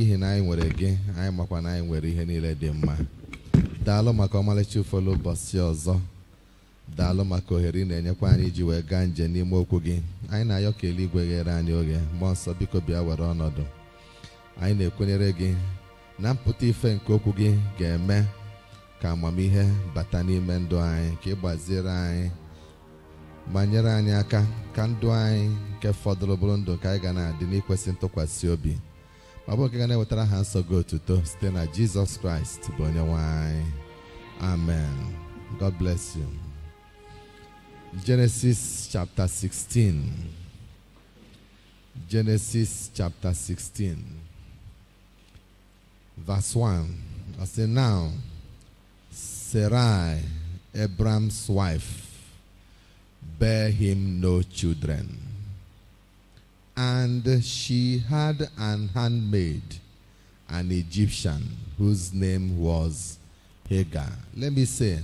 Ihe na anyị nwere gị, anyị makwa na anyị nwere ihe niile dị mma. Daalụ maka ọmalịcha ụfọdụ ụbọchị ọzọ. Daalụ maka ohere ị na-enyekwa anyị iji wee gaa nje n'ime okwu gị. Anyị na-ayọ ka eluigwe ghere anyị oge. Mmụọ nsọ biko bịa were ọnọdụ. Anyị na-ekwenyere gị na mpụta ife nke okwu gị ga-eme ka amamihe bata n'ime ndụ anyị, ka ị gbaziere anyị ma nyere anyị aka ka ndụ anyị nke fọdụrụ bụrụ ndụ ka anyị ga na-adị n'ikwesị ntụkwasị obi. Ma bụ nke ga na-ewetara ha nsọ gị otuto site na Jesus Christ bụ Onyenwe anyị. Amen. God bless you. Genesis chapter 16. Genesis chapter 16. Verse 1. I say, now Sarai, Abram's wife, bare him no children. And she had an handmaid, an Egyptian, whose name was Hagar. Let me say,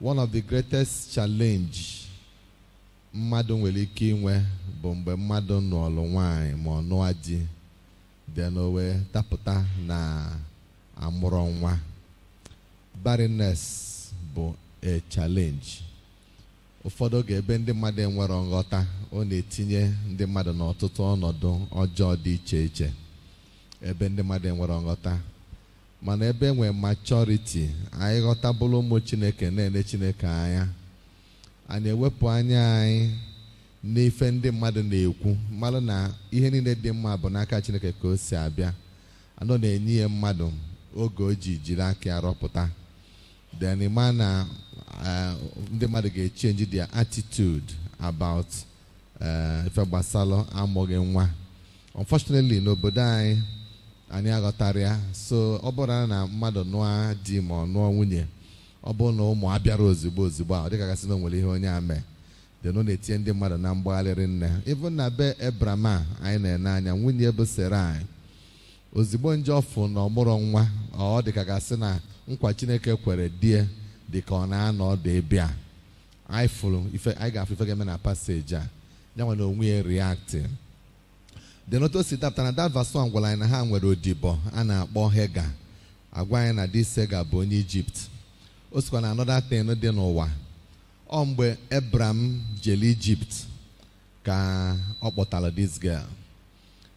one of the greatest challenge mmadụ nwere ike inwe bụ mgbe mmadụ nụrụ nwanyị ma ọ nụọ di, then o wee dapụta na amụrụ nwa. Barrenness bụ a challenge. Ụfọdụ oge ebe ndị mmadụ enwere nghọta, ọ na-etinye ndị mmadụ n'ọtụtụ ọnọdụ ọjọọ dị iche iche. Ebe ndị mmadụ enwere nghọta, mana ebe enwe maturity, anyị ghọtabụrụ ụmụ Chineke na-ele Chineke anya, anyị ewepụ anya anyị n'ife ndị mmadụ na-ekwu, mmadụ na ihe niile dị mma bụ n'aka Chineke ka o si abịa. Anọ na-enye ya mmadụ oge o ji jiri aka ya rọpụta. Then ịma na ndị mmadụ ga-echange their attitude about ife gbasara amụghị nwa. Unfortunately, n'obodo anyị aghọtara ya. So ọ bụrụ na mmadụ nụọ di ma ọ nụọ nwunye, ọ bụrụ na ụmụ abịara ozigbo ọ dịka gasị na o nwere ihe onye ame, then ọ na-etinye ndị mmadụ na mgbagharịrị nne. Even na be Abram anyị na-ene anya, nwunye bụ Sarai, ozigbo nje ọfụ na ọmụrụ nwa, ọ dịka gasị na nkwa Chineke kwere die dịka ọ na-anọ ọdụ ebe a. Anyị ga-afụ ife ga-eme na paseji a, ya nwe na onwe ya reacting. The notice si dapụta na that verse 1 gwara anyị na ha nwere odibo a na-akpọ Hagar. Agwa anyị na this Hagar bụ onye Egypt. O sikwa na another thing dị n'ụwa. Ọ mgbe Abram jere Egypt ka ọ kpọtara this girl.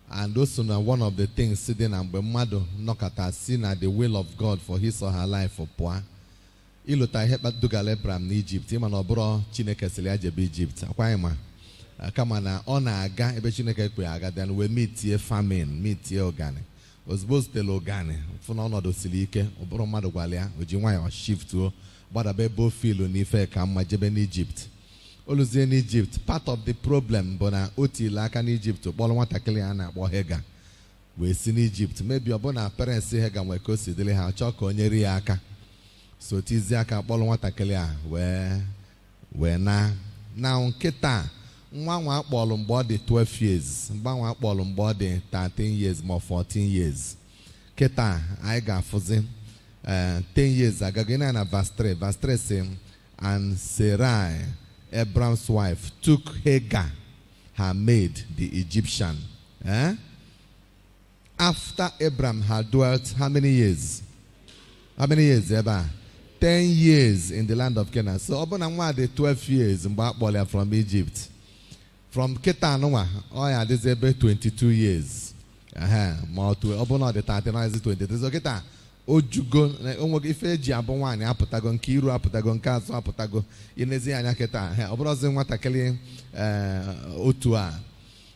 And also na one of the things dị na mgbe mmadụ nọkọta si na the will of God for his or her life pụọ. Ịlụta ihe kpadogara Abram n'Egypt, ịma na ọ bụrụ Chineke sịrị ya jebe Egypt, akwa anyị ma. Kama na ọ na-aga ebe Chineke kwe aga, then wee meetie famine, meetie ogani. Ozugbo zutere ogani, fụ na ọnọdụ siri ike, ọ bụrụ mmadụ gwara ya, o ji nwayọọ shiftuo, gbadaba ebe o filu n'ife ka mma jebe n'Egypt. Oluzie n'Egypt, part of the problem bụ na o tiri aka n'Egypt kpọrọ nwatakịrị a na-akpọ Hagar wee si n'Egypt. Maybe ọ bụ na parents Hagar nwere ka o si dịrị ha, chọọ ka o nyere ya aka. So tizie aka kpọrọ nwatakịrị a wee na nkịta nwa akpọrọ mgbe ọ dị 12 years, nwa akpọrọ mgbe ọ dị 13 years ma 14 years. Kịta anyị ga-afụzi 10 years agaghị na verse 3. Verse 3 say, and Sarai, Abram's wife, took Hagar, her maid, the Egyptian. After Abram had dwelt how many years? How many years ever? 10 years in the land of Canaan. So ọbụna nwa dị 12 years mgbe akpọrọ ya from Egypt. From Ketan nwa, ọ ya adịzi ebe 22 years. Ma ọbụna ọ dị 39, 23. So kịta ojugo, onwege ife eji abụ nwaanyị apụtago, nke iru apụtago, nke azụ apụtago. Inezi anya kịta, ọ bụrụzi nwatakịrị otu a.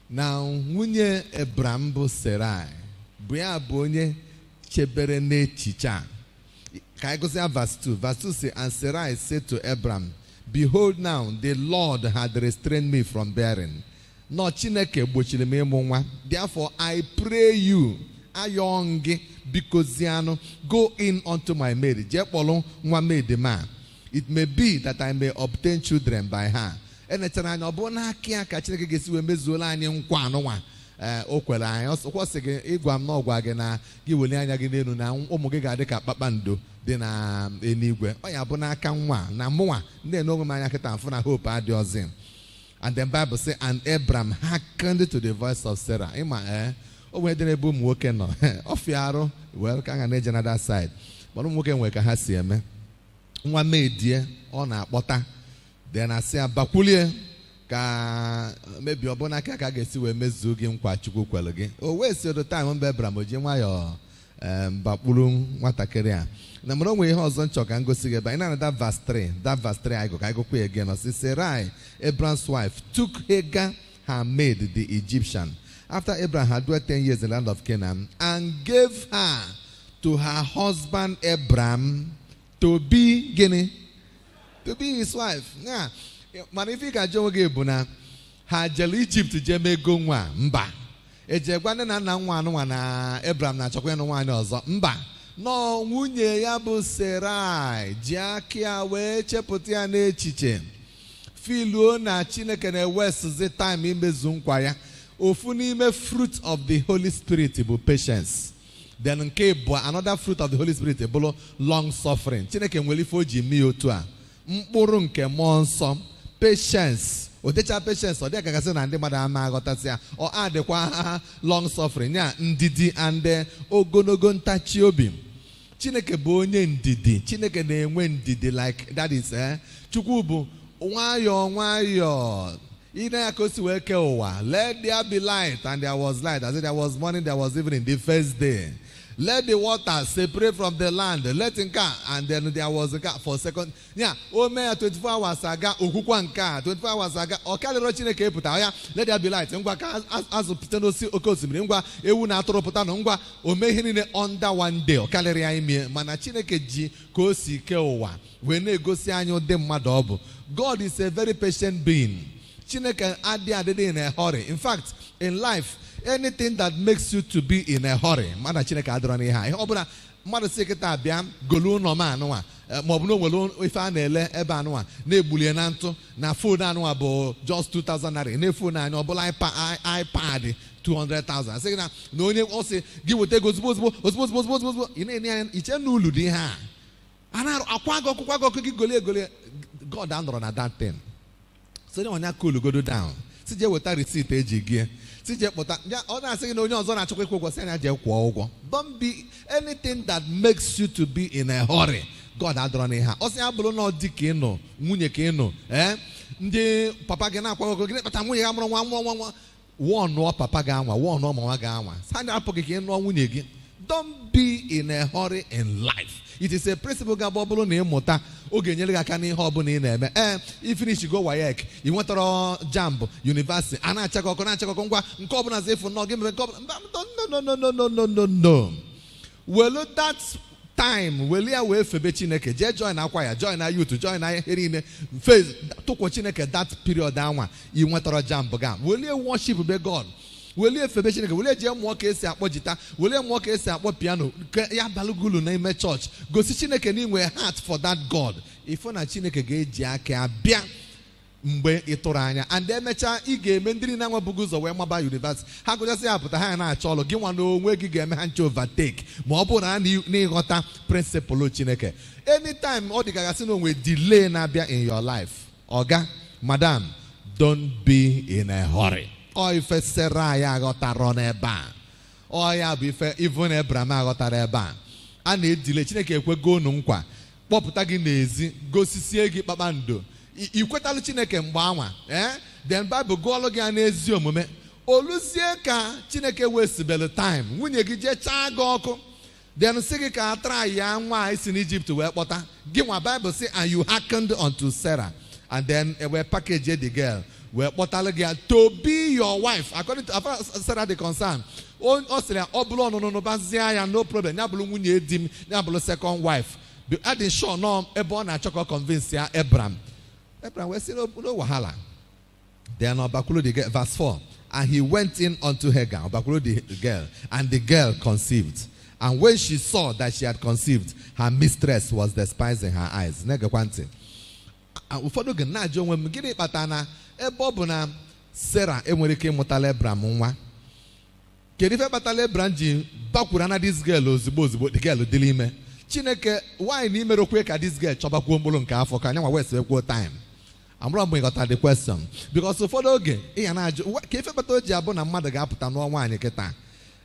Na nwunye Abram bụ Sarai, bụ ya bụ onye chebere n'echiche a. Ka anyị gụsịa verse 2. Verse 2 say, and Sarai said to Abram, behold, now the Lord had restrained me from bearing. No, Chineke gbochiri m ịmụ nwa. Therefore I pray you, ayọ gị biko go in unto my maid. Jee kpọrọ nwa maid ma. It may be that I may obtain children by her. Enechara anya ọ bụ n'aka ya ka Chineke ga-esi wee mezuola anyị nkwa anụnwa o kwere anyị. Ọ sị gị ịgwa m na ọgwa gị na gị weli anya gị n'elu na ụmụ gị ga-adị ka kpakpando dị na eluigwe. Ọ ya bụ n'aka nwa na mụnwa ndị n'onwe m anya kịta mfụ na hope adịọzi. And the Bible says, and Abram hearkened to the voice of Sarah. Ịma onwe dị n'ebe ụmụ nwoke nọ ọfịa arụ wee ka a na-eje another side mana ụmụ nwoke nwere ka ha si eme nwa meedie ọ na-akpọta dị na asị ya bakwulie ka mebi ọbụna aka ka a ga-esi wee mezuo gị nkwa Chukwu kwere gị o wee si odo taịm mgbe Ebram o ji nwayọọ bakpuru nwatakịrị a na mara onwe ihe ọzọ nchọ ka m gosi gị ebe anyị na-ana that verse 3 anyị ka anyị gụkwa again ọ sị Sarai Abram's wife took Hagar her maid the Egyptian after Abraham had dwelt 10 years in the land of Canaan and gave her to her husband Abram to be his wife. Yeah. Mana ife ka jụọ gị bụ na ha jere Egypt jee mego nwa mba eje gwa nne na nna nwa anụnwa na Abraham na-achọkwa ịnụ nwaanyị ọzọ mba nọ nwunye ya bụ Sarai ji aka ya wee chepụta ya n'echiche filuo na Chineke na-ewesizi time imezu nkwa ya ofu n'ime fruit of the Holy Spirit bụ patience. Then nke bụ another fruit of the Holy Spirit bụrụ long suffering. Chineke nwere ife o ji mee otu a mkpụrụ nke mmụọ nsọ patience otecha patience ọ dị ka gasị na ndị mmadụ ama aghọtasị ya ọ adịkwa long suffering ya ndidi and ogologo ntachi obi. Chineke bụ onye ndidi. Chineke na-enwe ndidi like that is Chukwu bụ nwayọọ ine ya ka o si wee kee ụwa. Let there be light and there was light. As there was morning there was evening the first day. Let the water separate from the land. Let nka and then there was nka for second. Yeah, o mee ya 24 hours aga okwukwa nka 24 hours aga ọ kalịrị Chineke epụta ya let there be light ngwa ka azụ pụta n'osi oke osimiri ngwa ewu na atụrụ pụta na ngwa o mee ihe niile under one day ọ kalịrị ya ime mana Chineke ji ka o si kee ụwa wee na-egosi anyị ụdị mmadụ ọ bụ. God is a very patient being. Chineke adịghị in a hurry. In fact, in life, anything that makes you to be in a hurry, mmadụ Chineke adịrọ n'ihe a. Ihe ọ bụla mmadụ si kịta abịa golu ụlọ m anụnwa ma ọ bụ na onwere ife a na-ele ebe anụnwa na-egbulie na ntụ na fon anụnwa bụ just 2,000 naira na-efon anyị ọ bụla iPad 200,000 sị gị na onye ọ sị gị weta ego ozugbo ị na-enye ya iche na ulu dị ihe a na akwa gị ọkụ gị golie God anọrọ na that thing. So onye cool go down. Si je weta receipt eji gie. Si je kpọta ọ na-asị gị na onye ọzọ na-achọkwa ịkwụ ụgwọ si anya je kwụọ ụgwọ. Don't be anything that makes you to be in a hurry. God adọrọ n'ihe a. Ọ sị ya bụrụ na ọ dị ka ị nọ nwunye ka ị nọ ndị papa gị na-akwa ụgwọ gị na-ekpata nwunye ya mụrụ nwa wụọ papa gị anwa wụọ mama gị anwa. Sa ndị apụ gị ka ị nụọ nwunye gị. Don't be in a hurry in life. It is a principle ga-abụ ọ bụrụ na ịmụta oge nyere gị aka n'ihe ọbụla ị na-eme ifinish go WAEC ị nwetara JAMB university a na-achakọ ngwa nke ọbụla zi efu nọ gị mebe nke ọbụla no welu that time welu ya wee febe Chineke jee join akwa ya join na youth join na ihe niile face tụkwo Chineke that period anwa ị nwetara JAMB ga welu worship be God welie febe Chineke welie jee mmụọ ka esi akpọ jita welie mmụọ ka esi akpọ piano ya balugulu n'ime church gosi Chineke na inwe heart for that God ifo na Chineke ga-eji aka abịa mgbe ị tụrụ anya and emechaa ị ga-eme ndị na nwebughị ụzọ wee maba university ha gụchasị ya pụta ha na-achọ ọlụ gị nwa na onwe gị ga-eme ha nche overtake ma ọ bụrụ na n'ịghọta principle Chineke. Anytime ọ dị gagasị na onwe delay na-abịa in your life ọga madam don't be in a hurry. Ọ ife Sarai aghọtara n'ebe a ọ ya bụ ife even Abraham aghọtara ebe a na-edile Chineke ekwego unu nkwa kpọpụta gị n'ezi gosisie gị kpakpando ikwetalụ Chineke mgbe anwa then Bible gụọlụ gị ya n'ezi omume oluzie ka Chineke wesibelu time nwunye gị jee chaa gị ọkụ then sị gị ka atara ya nwa si n'Egypt wee kpọta gị nwa Bible sị and you hearkened unto Sarah and then wee package the girl wee kpọtalụ gị to be your wife according to Sarah the concern ọ sịrị ya ọ bụrụ ọnụnụ bazie ya no problem ya bụrụ nwunye di m ya bụrụ second wife adị sure nọ ebe ọ na-achọ ka convince ya Abraham wee sị no wahala. Then ọbakwuru the girl verse 4 and he went in unto Hagar ọbakwuru the girl and the girl conceived and when she saw that she had conceived her mistress was despising her eyes. Na-egekwa ntị ụfọdụ oge na-ajụ onwe m gịnị kpatara na ebe ọ bụ na Sarah enwere ike ịmụtala Abraham nwa kedu ife kpatara Abraham ji bakwuru na this girl ozugbo the girl dịrị ime Chineke why na imere okwe ka this girl chọbakwuo mkpụrụ nke afọ ka anya nwa wee sekwuo time amụrụ mgbe ịghọta the question because ụfọdụ oge ịya na-ajụ ka ife kpata o ji abụ na mmadụ ga-apụta n'ọnwa anyị kịta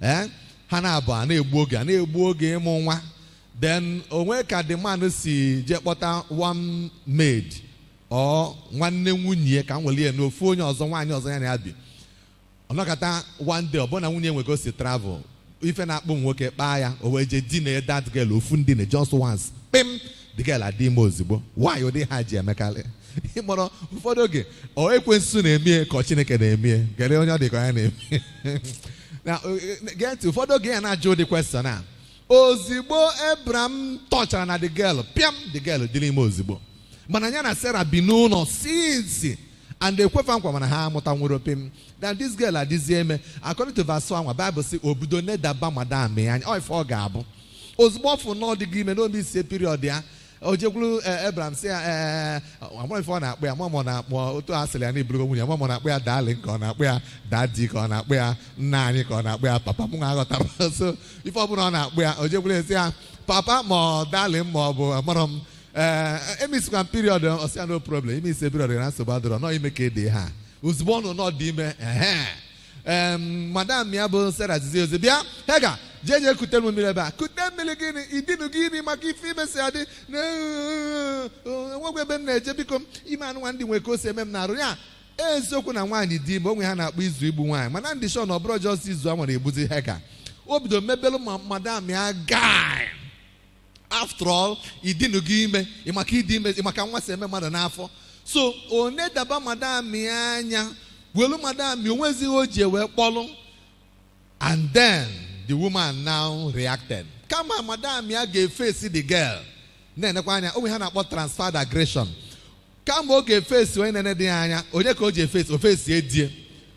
ha na-abụ a na-egbu oge ịmụ nwa. Then onwe ka the man si je kpọta one maid or nwanne nwunye ka nwere n'ofu onye ọzọ nwaanyị ọzọ ya na-abi. Ọnọkata one day ọbụna nwunye nwego si travel ife na-akpụ nwoke kpaa ya o wee je dine that girl ofu ndine just once pim the girl adị ime ozugbo. Why ụdị ha ji emekarị ịmọrọ ụfọdụ oge ọ ekwensu na-emie ka Chineke na-emie gere onye ọ dị ka ya na-emie. Na get ụfọdụ oge ya na-ajụ ụdị question a ozigbo Abraham tọchara na the girl pịam the girl dịrị ime ozigbo mana ya na Sarah bi n'ụlọ since and ekwefa nkwa mana ha amụta nwere pim. Then this girl adịzie eme according to verse 1 Bible say obodo nedaba madam ya anya ife ọ ga-abụ ozigbo ọfụ n'ọdịghị ime n'obi ise period ya o jekwuru Abraham sị ya amụrụ ife ọ na-akpụ ya mama na-akpọ otu a sịrị ya na iburu nwunye mama na-akpụ ya darling ka ọ na-akpụ ya daddy ka ọ na-akpụ ya nna anyị ka ọ na-akpụ ya papa m ga-aghọtara so ife ọ bụla ọ na-akpụ ya o jekwuru sị ya papa ma ọ darling ma ọ bụ amụrụ m emisikwa period ọsị ya no problem ime ise period na nsogbu adịrọ nọ ime ka ede ha ozugbo ọnụ nọ dị ime madam ya bụ Sarah zizi ozi bịa hega jeje kute m mmiri ebe a kute mmiri gịnị idinu gịnị maka ife imesi adị enwegwe ebe m na-eje biko ime anụnwa ndị nwe ka o si eme m na-arụ ya eziokwu na nwaanyị dị ime onwe ha na-akpọ izu igbu nwaanyị mana ndị shọ na ọ bụrụ jọs izu a nwere egbuzi hega o bido mebelu ma madam ya guy after all idinu gị ime ịmaka ịdị ime ịmaka nwa si eme mmadụ n'afọ so one daba madam ya anya welu madam onwezighị o ji wee kpọlụ and then the woman now reacted kama madam ya ga-efesi the girl na-enekwa anya onwe ha na-akpọ transferred aggression kama ọ ga-efesi onye na-ene dị anya onye ka o ji efesi ofesi edie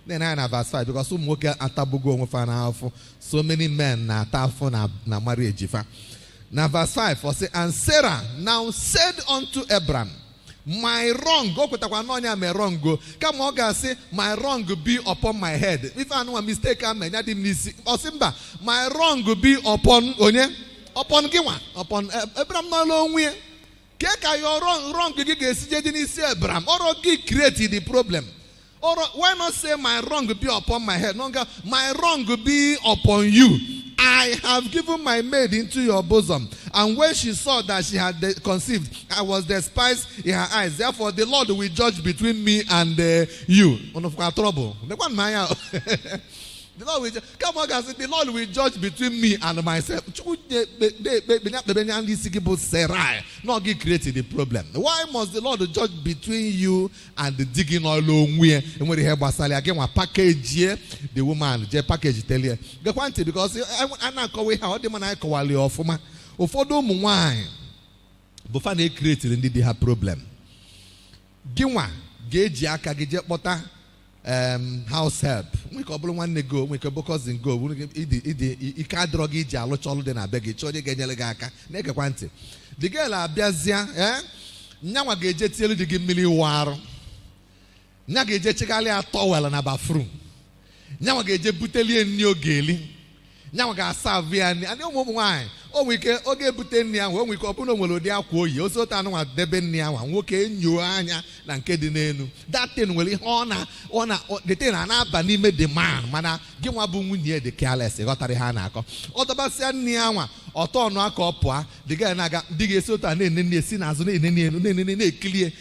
na-ene anya na verse 5 because ụmụ nwoke atabugo onwe fa n'afọ so many men na-ata afọ na marriage fa na verse 5 ọ sị and Sarah now said unto Abraham my wrong o kwetakwa n'ọnya me wrong go kama ọ ga-asị my wrong be upon my head ife anụnwa mistake a menya dị m n'isi ọ sị mba my wrong be upon onye upon gị nwa upon Abraham n'ọlụ onwe ya ke ka your wrong gị ga-esi je dị n'isi Abraham ọrụ gị create the problem or why not say my wrong be upon my head no my wrong be upon you. I have given my maid into your bosom. And when she saw that she had conceived, I was despised in her eyes. Therefore, the Lord will judge between me and you. Trouble. The Lord will judge. Come on, guys. The Lord will judge between me and myself. Not get created the problem. Why must the Lord judge between you and the digging oil? And when they have again, one package the woman, the package tell you. Because I'm not going how the man I call you off my for them wine. Before they created indeed they have problem. Giwa gauge yaka gauge butter. House help. We couple one go, we can book us in go. We can't drug it, I watch all the baggage. So they get Yalegaka, nega quantity. The girl Abiazia, now I get tell you to give me war. Now get Chicali a towel and a bathroom. Now I get Butelian New Gaily. Now I got Savian, and no more wine. Oh, we can okay, Butenia, when we couple no melodia, you also turn on Debenia, and walk in you, Anya, and Kedinenu. That thing will honor the thing and up and he made the man, mana, give one boom near the careless, got a hanako. Or the Bassian Niama, or Torno Copua, the guy Naga, dig a sort and then the sinners, clear.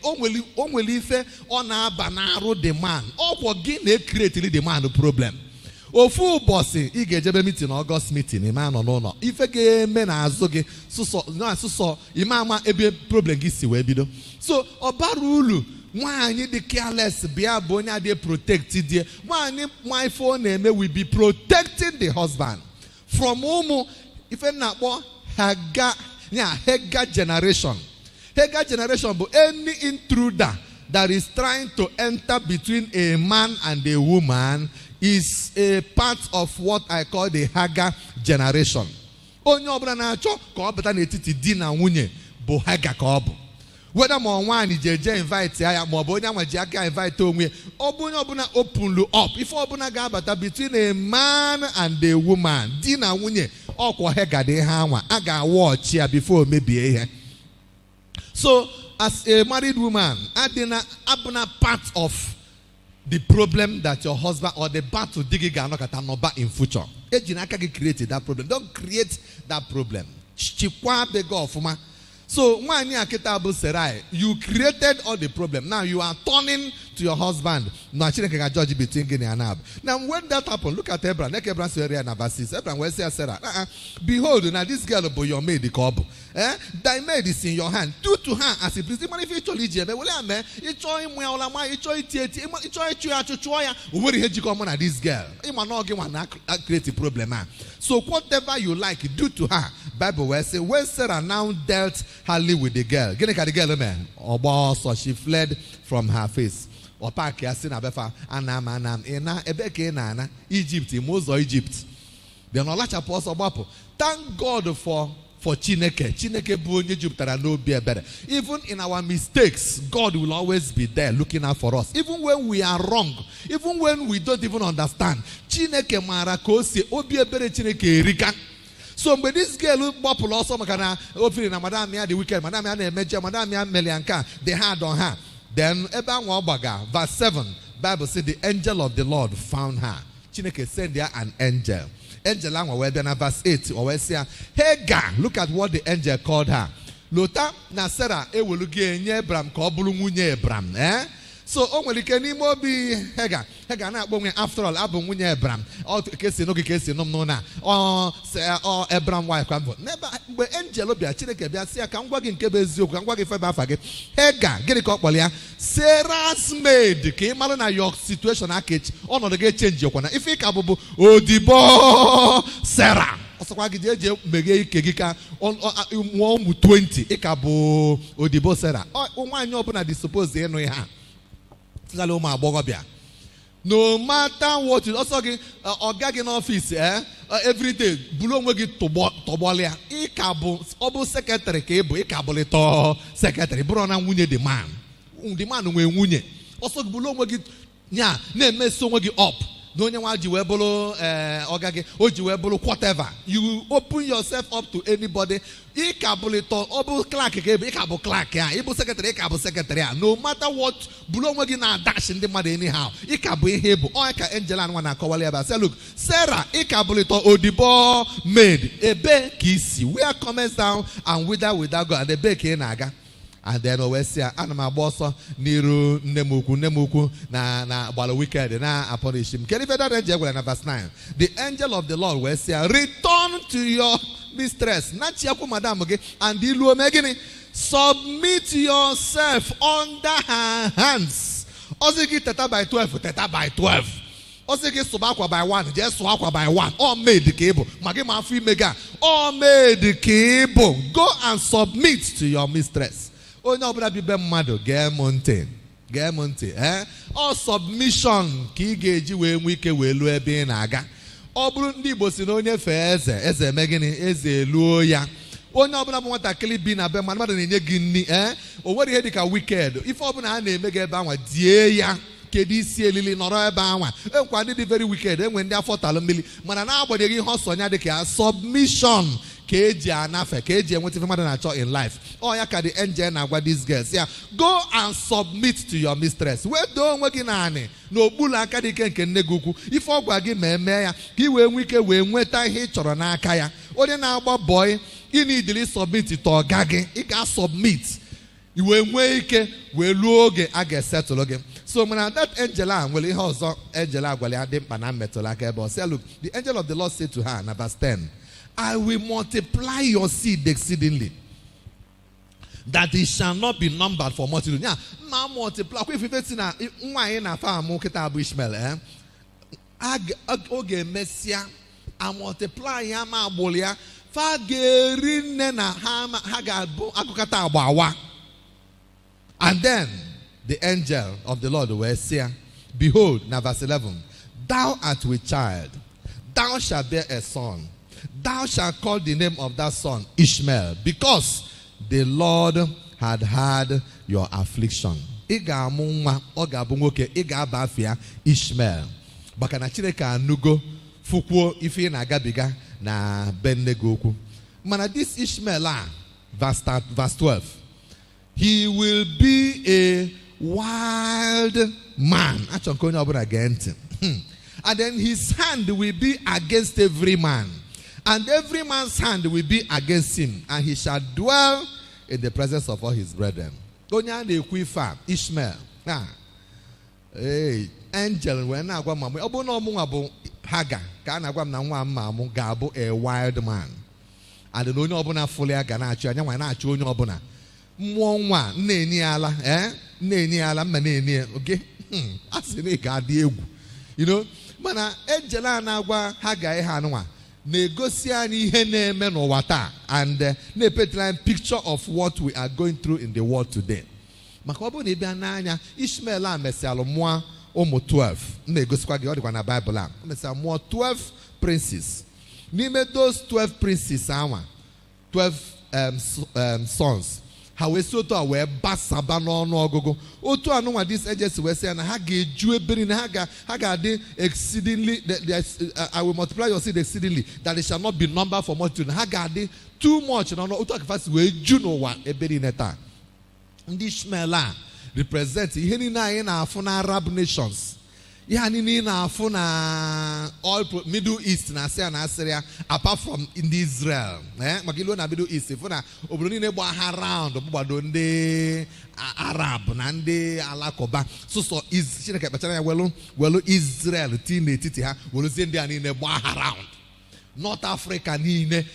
Only if on a banaro demand, or for getting creatively demand the problem. Ofu bossy, he get a meeting August meeting, a man or no. If a gay men are zoge, so, Imama ebe problem gisi webido. So, Obarulu, why need the careless, be a bonya de protected dear. Why my phone name will be protecting the husband from Omo, if a not more Hagar generation. Hagar generation, but any intruder that is trying to enter between a man and a woman is a part of what I call the Hagar generation. Onye obra na acho ka obata n'etiti di na nwunye bụ Hagar ka ọ bụ. Whether mo nwaanyị jeje invite ya ma ọ bụ onye anwa ji aka invite onwe ọ bụ onye ọbụla open up ife ọbụla ga-abata between a man and a woman di na nwunye ọkwa Hagar dị ha anwa a ga-watch ya before mebie ihe. So as a married woman, abuna part of the problem that your husband or the battle digging in future. Create that problem. Don't create that problem. So when you created all the problem. Now you are turning to your husband. Now judge between Guinea and Ab. Now when that happened, look at Abraham. Abraham will say Sarah, behold, now this girl will your maid the cob. Thy maid is in your hand. Do to her as it please. Even if you told this girl. Create a problem. So whatever you like, do to her. Bible will say when Sarah now dealt hardly with the girl. Get the girl, man. So she fled from her face. Egypt, most of Egypt. Then all apostle. Thank God for Chineke. Chineke bu Egypt and no be better. Even in our mistakes, God will always be there looking out for us. Even when we are wrong, even when we don't even understand. Chineke mara kosi obi ebere Chineke erika. So when this girl also opening madam the wicked, madam Melianka, they had on her. Then verse 7, Bible said the angel of the Lord found her. Chineke sent there an angel. Angel verse 8 or say Hagar, look at what the angel called her. Lota na Sarah ewuluge nye Abraham ka obulu nwunye Abraham. So onwere ike n'ime obi Hagar na akpọ after all abụ nwunye Abraham. Ọ kesi n'oge kesi no na ọ Abraham wife kwa mbụ. Mgbe angel bịa Chineke bịa sị ya ka ngwa gị nke bụ eziokwu ka ngwa gị febe afa gị. Hagar gịnị ka ọ kpọrọ ya? Sarah's maid ka ị mara na your situation akechi ọnọdụ gị change yokwana. Ife ka bụbụ odibo Sarah. Ọsọkwa gị je meghe ike gị ka nwa ụmụ 20 ị ka bụ odibo Sarah. Nwaanyị ọbụla dị suppose ịnụ ihe a. No matter what you also get in office every day, below we get to Bolia, Obo secretary cable, Icabolator secretary, Brona Wunye the man we wunye. Also below we get name so we get up. Don't you want whatever. You open yourself up to anybody. No matter what, dash in the mother anyhow. Look, Sarah, odibo maid, ebe kisi. Where comes down and without God, and the beke naga. And then Owesia anama boso niru nemuku na bala wicked na uponish him. Can you read that angel in verse 9? The angel of the Lord will say, return to your mistress. Not yaku madam again. And ilu megini submit yourself under her hands. Osiki teta by 12. Osiki subakwa by 1. Just swakwa by 1. All made the cable. Magima free mega. All made the cable. Go and submit to your mistress. Oh no, but be mado get mountain. All submission ki geji we wike we lu ebe na aga. Oburu ndi Igbo si na onye fe eze megini eze luo ya. Onye ọbụla bụ nwatakịrị bi na be mmadụ na-enye gị nni o nwere ihe dịka wicked. Ife ọbụla a na-eme gị ebe anwa die ya. Kedu isi elili nọrọ ebe anwa. Enkwa ndị dị very wicked enwe ndị afọ talụ mmiri mana na-agbanyeghị ihe ọsọ nya dịka submission. Keji anafe keji enwete mmadụ na-achọ in life. Oh ya ka the angel na-agwa these girls ya go and submit to your mistress. Wedo onwe gị naanị n'okpuru aka dị ike nke nne gị ukwu. Ife ọ gwa gị ma eme ya ka i wee nwee ike wee nweta ihe ị chọrọ n'aka ya. Onye na-agba boy ị need submit to ọga gị ị ga-submit i wee nwee ike wee luo oge a ga-esetụlụ gị. So when that angel nwere ihe ọzọ angel agwala ya dị mkpa na mmetụla aka ebe ọ sị look the angel of the Lord said to her na verse 10 I will multiply your seed exceedingly, that it shall not be numbered for multitude. Yeah, ma multiply. If you see na nwa na farm kita abu Ishmael, oge Messiah, I multiply ya ma abolia. Fa gerine na ha ga akukata abawa. And then the angel of the Lord will say, behold, now verse 11, thou art with child, thou shalt bear a son. Thou shalt call the name of that son Ishmael, because the Lord had heard your affliction. Iga munwa oga bungoke iga bafia Ishmael. Bakana Chineke anugo fukwo ife na gabiga na bennegoku. Mana this Ishmael verse 12. He will be a wild man. And then his hand will be against every man. And every man's hand will be against him. And he shall dwell in the presence of all his brethren. Ishmael. Hey, angel when I go mama. Obo Hagar. Kana go na nwa mamu gabo a wild man. And the no obuna fully aganachu. Anya wana achu onye obuna. Mwa neni ala neni ala maneni. Okay. Asini gadi egwu. You know, mana angela na agwa Hagar ha nwa. Negotiate ihe na-eme n'ụwa taa, and na-epetara picture of what we are going through in the world today. Maka ọ bụ na ịbịa n'anya, Ishmael a mesịalụ mụọ ụmụ 12. Na-egosikwa gị ọ dịkwa na Bible a. O mesịalụ mụọ 12 princes. N'ime those 12 princes ahụ, 12 sons. Ha wee si otu a wee basaba n'ọnụ ọgụgụ. Otu anụnwa this agency wee sị na ha ga-eju ebere na ha ga-adị exceedingly, I will multiply your seed exceedingly, that it shall not be numbered for multitude. Ha ga-adị too much n'ọnụ otu akafasi wee ju n'ụwa ebere na taa. Ndị Ishmael a represent ihe niile anyị na-afụ na Arab nations. Ihe niile na-afụ na all Middle East na Assyria, apart from in Israel. Maka ilu na Middle East, ifu na obodo niile gba ha round gbado ndị Arab na ndị Alakoba. So Chineke kpachara ya welu Israel ti n'etiti ha, weluzie ndị a niile gba ha round. North Africa niile,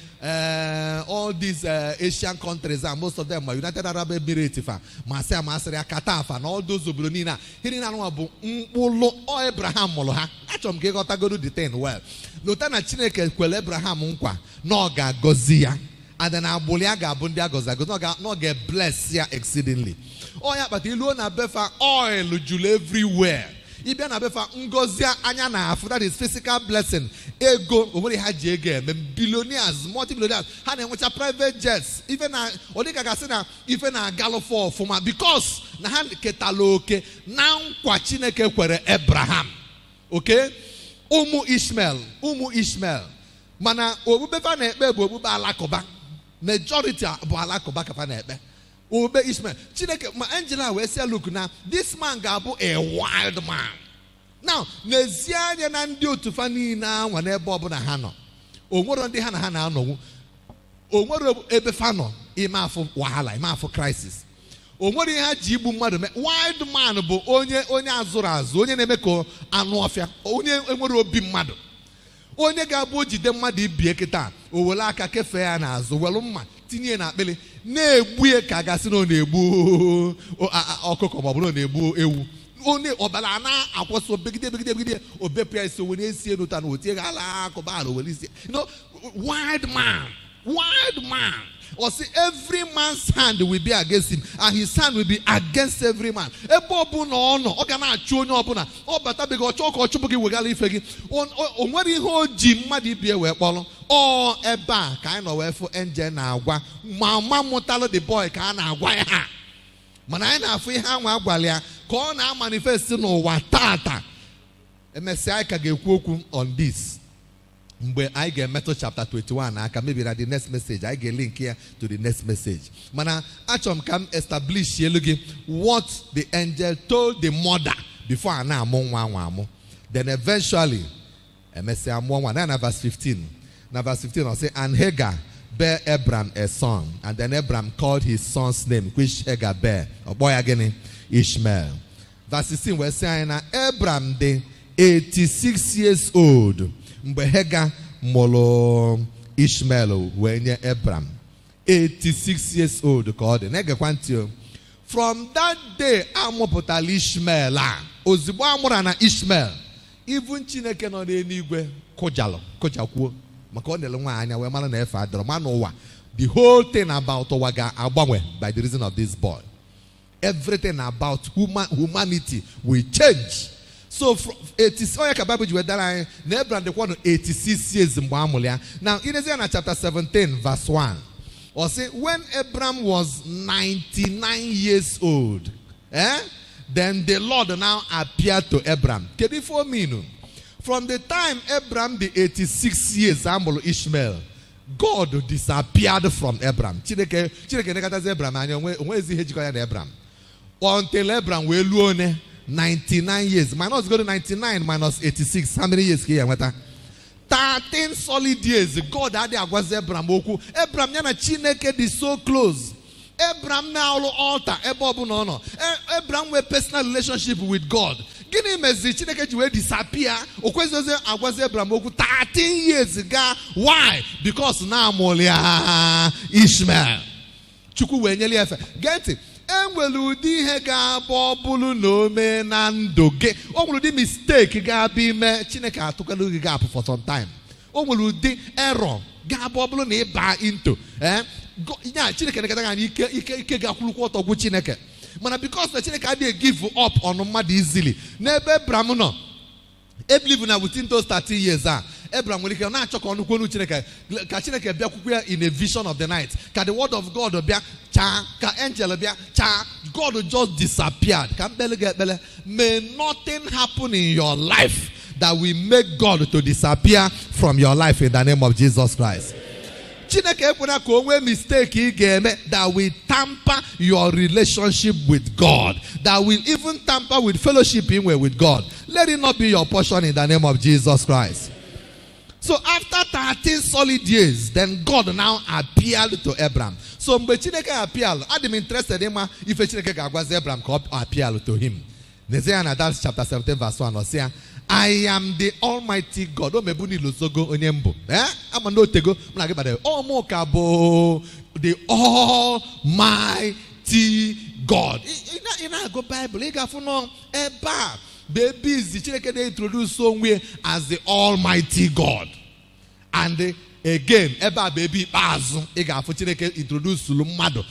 all these Asian countries, and most of them are United Arab Emirates, Masaya, Qatar, and all those obodo niile. Here na anụ bụ mkpụrụ Abraham mụrụ ha. Achọrọ m ka ịghọta go the thing well. Lota na Chineke kwere Abraham nkwa na ọ ga-agọzi ya. And then agbụrụ ya ga-abụ ndị agọzi agọzi, na ọ ga-bless ya exceedingly. Ọ ya kpata ilu na befa oil juru everywhere. Ibia na befa ngozi anya na afu, that is physical blessing. Ego onwere ha ji ego eme, billionaires, multi-billionaires, ha na-enwecha private jets. Even na odika ga sị na ife na agalo for ọfụma because na ha ketala oke na nkwa Chineke kwere Abraham. Okay? Ụmụ Ishmael. Mana obube fa na-ekpe bụ obube Alakoba. Majority bụ Alakoba ka fa na-ekpe. Obe Ishmael. Chineke ma Angela wee say look now, this man ga-abụ a wild man. Now, n'ezie anya na ndị otu fa niile anwa n'ebe ọbụla ha nọ. O nwere ndị ha na ha na-anọwu. O nwere ebe fa nọ ime afọ wahala, ime afọ crisis. O nwere ihe ha ji igbu mmadụ mee. Wild man bụ onye azụrụ azụ, onye na-eme ka anụ ọfịa, onye enwere obi mmadụ. Onye ga-abụ jide mmadụ ibie kịta, o were aka kefee ya n'azụ, welu mma tinye na akpịlị, na-egbu ya ka gasị na ọ na-egbu ọkụkọ ma ọ bụrụ na ọ na-egbu ewu. Onye ọbara na-akwụsị begide obepụ ya isi onye esi enu ta na otie ala akụba ala were isi. You know, wild man. Or see, every man's hand will be against him, and his hand will be against every man. Ebe ọbụna ọ nọ, ọ ga na-achụ onye ọbụla. Ọ bata bega ọchọ ka ọ chụpụ gị wegara ife gị. O nwere ihe o ji mmadụ ibie wee kpọrọ. Ọ ebe a ka anyị nọ wee fụ angel na-agwa. Mama mụtalụ the boy ka a na-agwa ya ha. Mana anyị na-afụ ihe anwa agwala ya ka ọ na-amanifest n'ụwa tata. Emesịa anyị ka ga-ekwu okwu on this. Mgbe I get Matthew chapter 21, I can maybe at the next message. I get link here to the next message. Mana achom come establish what the angel told the mother before ana amon. Then eventually, now verse 15. Now verse 15 I'll say, and Hagar bare Abram a son, and then Abram called his son's name, which Hagar bare, a boy again, Ishmael. Verse 16 we're saying Abram the 86 years old. Mgbe Hagar mụrụ Ishmael wee nye Abram 86 years old ka ọ dị. Na-egekwa from that day amụpụtala Ishmael a ozugbo amụrụ na Ishmael, even Chineke nọ n'eluigwe kụjakwuo maka ọ na-ele nwa anya wee mara na efe adọrọ ma n'ụwa. The whole thing about ụwa ga-agbanwe by the reason of this boy. Everything about humanity will change. So from 86, Abraham the 86 years in Bamulia. Now in Isaiah chapter 17, verse 1. Or say when Abraham was 99 years old, then the Lord now appeared to Abraham. From the time Abraham the 86 years, Ishmael, God disappeared from Abraham. Abraham. until Abraham will lose 99 years. Minus go to 99 minus 86. How many years here? 13 solid years. God had Abraham. Abraham yana Chineke is so close. Abraham now altar. Abraham with personal relationship with God. Gini mezi Chineke will disappear. Abraham 13 years ago. Why? Because now Molia Ishmael. Chuku wenyeli efe. Get it? Enweludi he ga-abụ bụrụ na ome na ndụ gị. O nwere ụdị mistake ga-abụ ime Chineke atụkala gị ga-apụ for some time. O nwere ụdị error ga-abụ bụrụ na ịba into. Ya Chineke nekata ga ike ga-akwụlụkwa ọtọ gwu Chineke. Mana because na Chineke adịghị give up on mmadụ easily. N'ebe Abraham nọ, I believe na within those 13 years Abraham nwere ike na-achọ ka ọnụ kwonu Chineke ka Chineke bịa kwukwu ya in a vision of the night. Ka the word of God bịa cha, ka angel bịa cha. God just disappeared. Ka mbele ga ekpele. May nothing happen in your life that will make God to disappear from your life in the name of Jesus Christ. Chineke ekwena ka onwe mistake ị ga-eme that will tamper your relationship with God, that will even tamper with fellowship in with God. Let it not be your portion in the name of Jesus Christ. So after 13 solid years, then God now appeared to Abraham. So when Chineke appeared, I'm interested in if Chineke was Abraham appeared to him. Isaiah chapter 17 verse 1 was saying, I am the Almighty God. The Almighty God. In our Bible, you have no babies. Chineke they introduce somewhere as the Almighty God, and again, eba baby bazu. Chineke introduce Sulumado.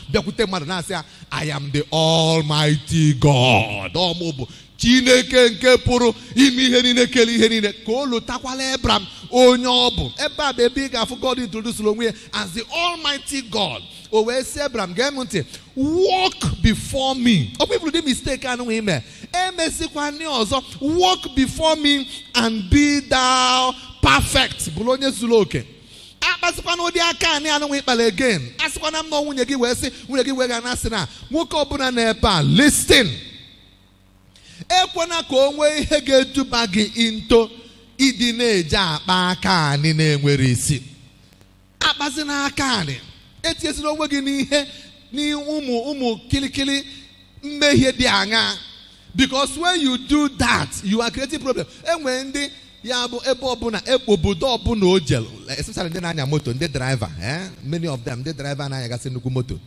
I am the Almighty God. Chineke nke pụrụ ime ihe niile kele ihe niile ka o lotakwala Abraham onye ọ bụ ebe a baby ga-afụ God introduce onwe as the Almighty God. O wee sị Abraham gee m ntị, walk before me. Ọ people dị mistake anụ ime emesikwa ndị ọzọ, walk before me and be thou perfect. Bụrụ onye zuru oke. Akpasịkwa n'ụdị aka anyị anụ ikpele again. Asịkwa na mma nwunye gị wee sị nwunye gị wee ga na-asị na nwoke ọbụla n'ebe a listen. Ekwena ka onwe ihe ga-eduba gị into ịdị na-eje akpa aka anyị na-enwere isi. Akpazi n'aka anyị. Etinyesila onwe gị n'ihe ụmụ kilikili mmehie dị aṅa. Because when you do that, you are creating problem. Enwe ndị ya bụ ebe ọbụla obodo ọbụla o jelu, especially ndị na-anya moto, ndị driver, many of them, ndị driver na-anyagasị nnukwu moto.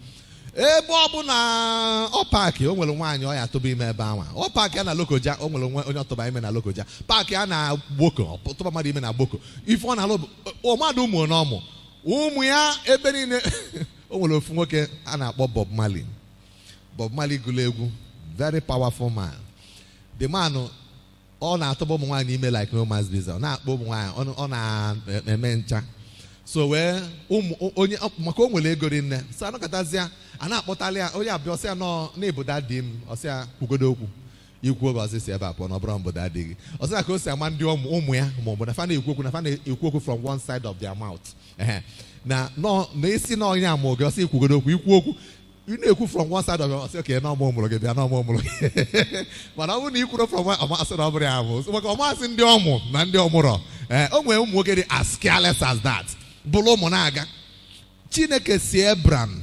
Ebe ọbụla ọ paakị o nwere nwaanyị ọ ya atụba ime ebe anwa. Ọ paakị ya na Lokoja, o nwere onye ọtụba ime na Lokoja. Paakị ya na Gboko, ọtụba mmadụ ime na Gboko. Ife ọ na-alụ mmadụ ụmụ n'ọmụ. Ụmụ ya ebe niile o nwere ofu nwoke a na-akpọ Bob Marley. Bob Marley gụrụ egwu, very powerful man. The man ọ na-atụba ụmụ nwaanyị ime like no man's business. Ọ na-akpọ ụmụ nwaanyị, ọ na-eme ncha. So wee onye maka o nwere ego rinne. So anọkọtazịa a na-akpọtali ya onye abịa ọsịa nọ n'ebodo dị m ọsịa kwugodo okwu. Ikwu oge ọsịsị ebe apụ na ọ bụrụ mbodo adịghị. Ọsịa ka o si ama ndị ụmụ ya ma ọ bụ na fa na-ekwu okwu na fa na-ekwu okwu from one side of their mouth. Na isi na onye ama oge ọsịa ikwugodo okwu ikwu okwu. You na-ekwu from one side of your ọsịa okay na ọmụ ụmụrụ gị bịa na ọmụ ụmụrụ gị. Mana ọ bụrụ na ikwuru from one ọmasị na ọ bụrụ ya bụ. Maka ọmasị ndị ọmụ na ndị ọmụrọ. O nwere ụmụ nwoke dị as careless as that. Bụrụ ụmụ na-aga. Chineke si Abraham,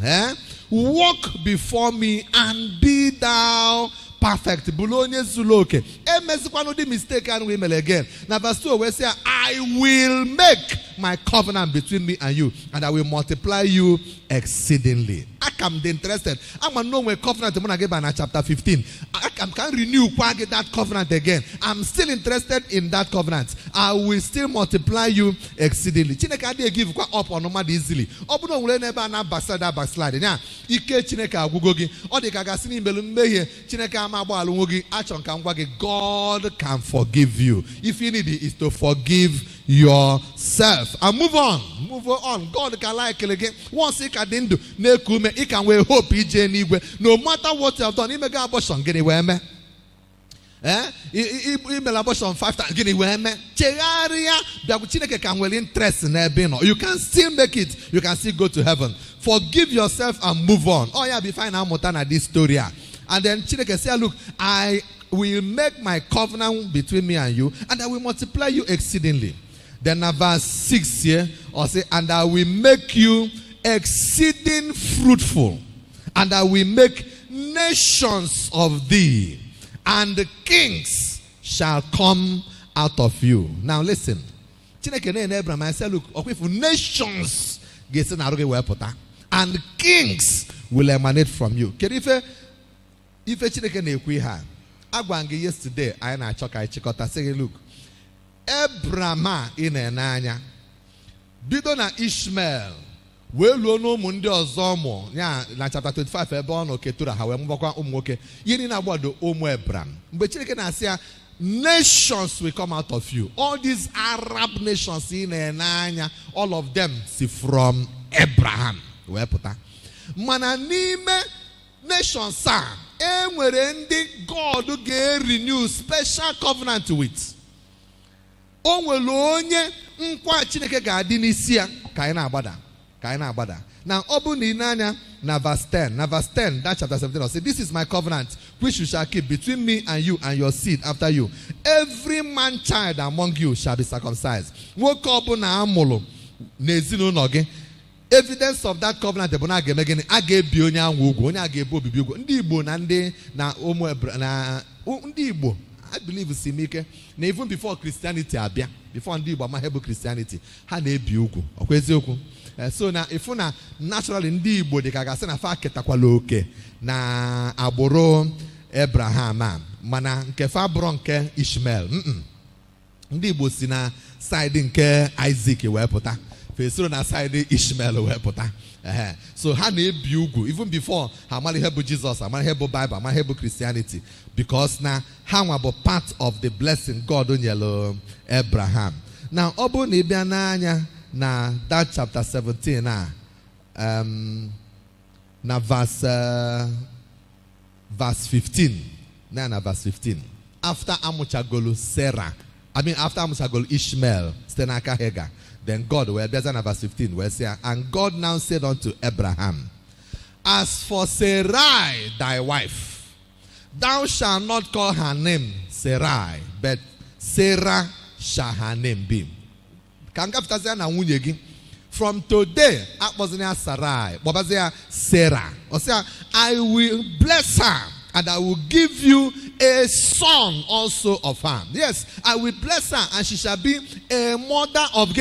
walk before me and be thou perfect. Bụrụ onye zuru oke. Emezikwanụ dị mistake and we mere again. Na verse 2 we say, I will make my covenant between me and you, and I will multiply you exceedingly. I can be interested. I'm going to know when covenant I'm going to give in chapter 15. I can renew that covenant again. I'm still interested in that covenant. I will still multiply you exceedingly. Chineke adịghị give up on mmadụ easily. Ọ bụrụ onwere n'ebe a na-backslide ya ike Chineke agwụgo gị. Ọ dị ka gasị n'imelu mmehie Chineke ama agbalụ nwo gị. Achọ ka ngwa gị, God can forgive you. If you need it, is to forgive yourself and move on. God can like it again. Once you can do nekume, you can wear hope no matter what you have done. You may get abortion, get away, man. Email abortion 5 times, get away, man. You can still make it. You can still go to heaven. Forgive yourself and move on. Oh yeah, be fine. I'm at this story. And then Chineke said, look, I will make my covenant between me and you, and I will multiply you exceedingly. Then verse 6 here, or say, and I will make you exceeding fruitful, and I will make nations of thee, and the kings shall come out of you. Now listen. Chineke na Abraham, I said, look, if nations get and kings will emanate from you. If Chineke na-ekwu ha, agwa ngi yesterday anyị na-achọ ka anyị chịkọta sị look, Abraham ị na-anya bido na Ishmael wee luo n'ụmụ ndị ọzọ ụmụ ya na chapter 25 ebe ọ nọ ketura ha wee mụbakwa ụmụ nwoke ihe niile agbado ụmụ Abraham. Mgbe Chineke na-asị ya nations will come out of you, all these Arab nations ị na-anya, all of them see from Abraham wee pụta. Mana n'ime nations a enwere ndị God ga-renew special covenant with. O nwere onye nkwa Chineke ga-adị n'isi ya ka anyị na-agbada. Now, open the inanya na verse 10. Now, verse 10, that chapter 17, say, this is my covenant, which you shall keep between me and you and your seed after you. Every man child among you shall be circumcised. Evidence of that covenant, I believe it's Simike. Even before Christianity, before Christianity, so now, if una naturally ndi Igbo de kaga na fa ketakwaloke na agboro Abraham mana nke fa bro nke Ishmael ndi Igbo si na side nke Isaac wee pụta fesoro na side Ishmael wee pụta so ha na-ebi ugwu even before ha mali hebu Jesus, ha mali hebu Bible, ha mali hebu Christianity, because na ha were part of the blessing God onyelo Abraham. Now obu na ibia n'anya na that chapter 17 na verse 15. Na verse 15. After amuchagolu Sarah, after amuchagolu Ishmael, stenaka Hagar, then God, well, there's an verse 15 where it says, and God now said unto Abraham, as for Sarai thy wife, thou shalt not call her name Sarai, but Sarah shall her name be. From today, Sarai, Sarah. I will bless her, and I will give you a son also of her. Yes, I will bless her, and she shall be a mother of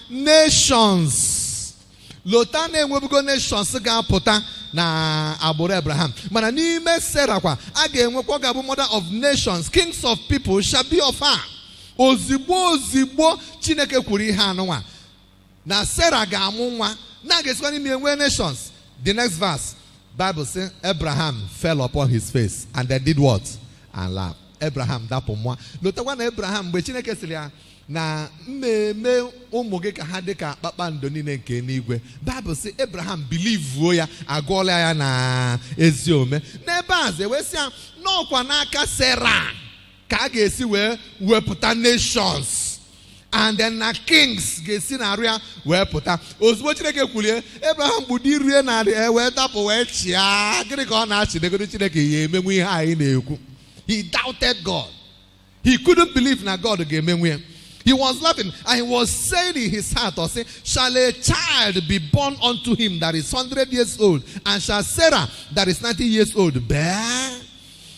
nations. Lotane webugo nations ga pota na abore Abraham. Mana n'ime Sarah kwa aga enwekwa ga bụ mother of nations, kings of people shall be of her. Ozigbo Chineke kwuru ihe anụnwa na Sarah ga-amụ nwa na ga-esikwa n'ime enwe nations. The next verse, Bible says Abraham fell upon his face and they did what? And laughed. Abraham dapụ nwa. Lotakwa na Abraham mgbe Chineke sịrị ya na mmemme ụmụ gị ka ha dị ka kpakpando niile nke n'igwe. Bible says Abraham believe ya agụọla ya na ezi omume. N'ebe a wee sị ya n'ọkwa n'aka Sarah ka a ga-esi wee wepụta nations, and then na kings ga-esi na arịa wee pụta. Ozugbo Chineke kwulie, Abraham gbudi rie narị wee dapụ wee chịa. Gịnị ka ọ na-achị negoro Chineke ya emenwu ihe anyị na-ekwu? He doubted God. He couldn't believe na God ga-emenwu ya. He was laughing and he was saying in his heart, or say, shall a child be born unto him that is 100 years old, and shall Sarah that is 90 years old bear?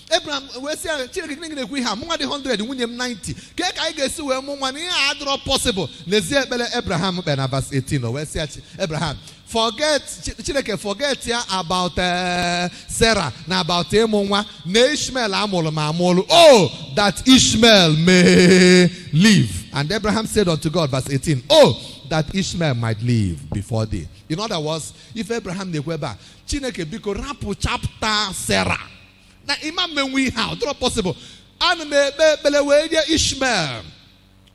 Abraham, we say, Chineke we have more than 100, we have 90. I guess we have more money, I possible. Abraham, verse 18, we say, Abraham, forget about Sarah, now about Ishmael, oh, that Ishmael may live. And Abraham said unto God, verse 18, oh, that Ishmael might live before thee. In other words, if Abraham nekweba, Chineke biko rapu chapter Sarah. Now, imam we how not possible. And me Ishmael.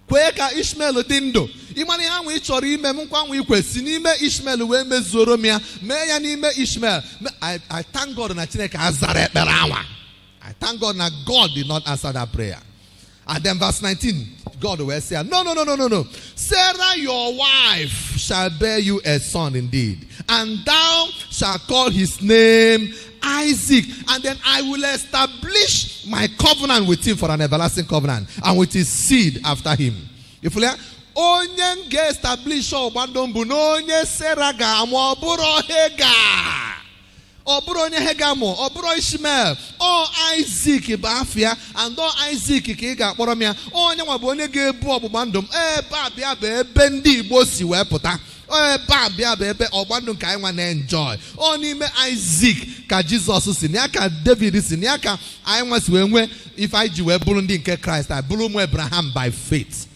Kweka Ishmael dindo. Imani ha we chori ime mkwa we kwesi n'ime Ishmael we mezoro mia. Me ya n'ime Ishmael. I thank God na Chineke azara ekpere anwa. I thank God na God did not answer that prayer. And then verse 19, God will say, no. Sarah, your wife, shall bear you a son indeed, and thou shalt shall call his name Isaac, and then I will establish my covenant with him for an everlasting covenant, and with his seed after him. If we onye ga establish ọgbandọ mbụ na onye Sarah ga-amụ, ọ bụrụ Hagar, ọ bụrụ onye Hagar mụ, ọ bụrụ Ishmael, ọ Isaac bụ afịa, and ọ Isaac ka ị ga-akpọrọ m ya. Onye nwa bụ onye ga-ebu ọgbụgba ndụ m. Ebe a bịa bụ ebe ndị Igbo si wee pụta. Ebe a bịa bụ ebe ọgbụgba ndụ nke anyị nwa na-enjoy. Ọ n'ime Isaac ka Jizọs si, na ya ka David si, na ya ka anyị nwa si wee nwee ife anyị ji wee bụrụ ndị nke Kraịst, anyị bụrụ ụmụ Abraham by faith.